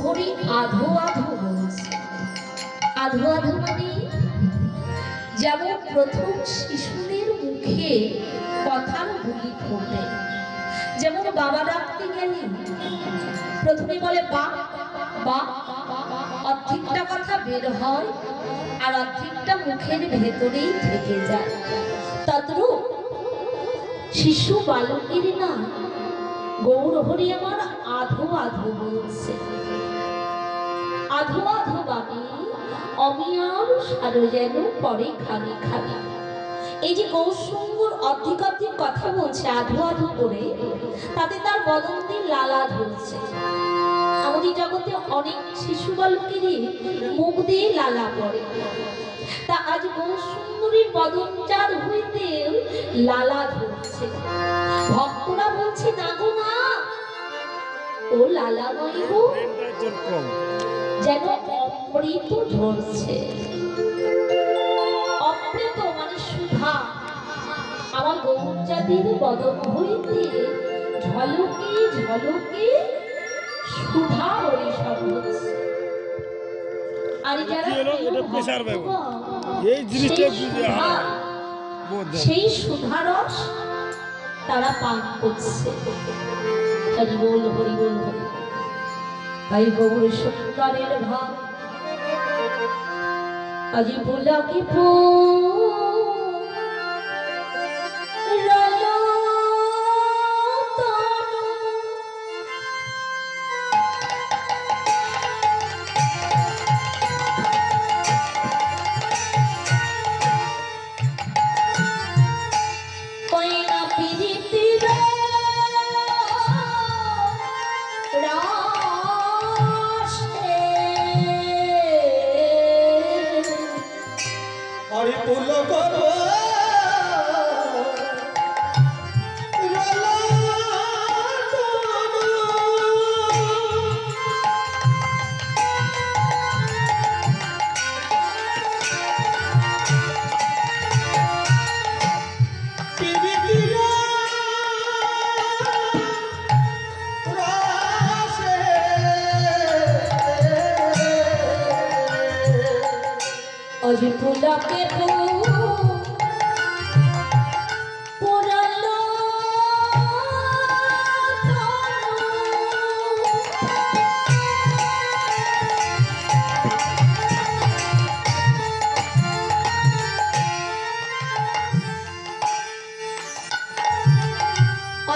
গৌরহরি আধো আধো বলছে। আধো আধো মানে যেমন প্রথম শিশুদের মুখে কথার বুলি ফোটে, যেমন বাবা ডাকতে গেলে প্রথমে বলে বা বা, অর্ধেকটা কথা বের হয় আর অর্ধেকটা মুখের ভেতরেই থেকে যায়। তদ্রূপ শিশু বালকের না গৌরহরি আমার আধো আধো বলছে। আধো আধো বাণী অমিয়ার সারো যেন পরে খালি খালি। এই যে গৌরসুন্দর অর্ধেক অর্ধেক কথা বলছে আধো আধো করে, তাতে তার বদন দিয়ে লালা ধরছে। আমাদের জগতে অনেক শিশু বালকেরই মুখ দিয়ে লালা পড়ে, তা আজ গৌরসুন্দরীর বদনচার হইতে লালা ধরছে। ভক্তরা বলছে না গো না, ও লালা নয় গো, যেন অমৃত ঝরছে। অমৃত মানে সুধা, আমার গৌরজাতির বদন হইতে ঝলকে ঝলকে সুধা বরিশান হচ্ছে। আর যারা সেই সুধারস তারা পান করছে। হরি বল হরি বল হরি। তাই গৌর সুন্দরের ভাব আজি পুলাকি আজি পুলাকে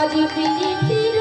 আজি পিলিতির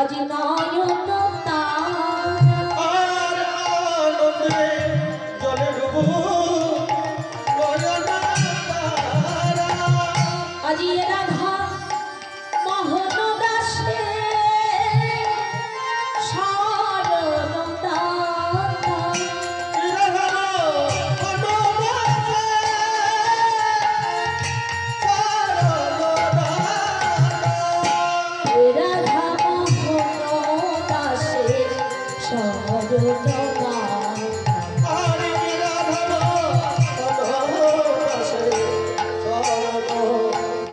আজি নয়ন জলে ডুবু আজি রাধা জয়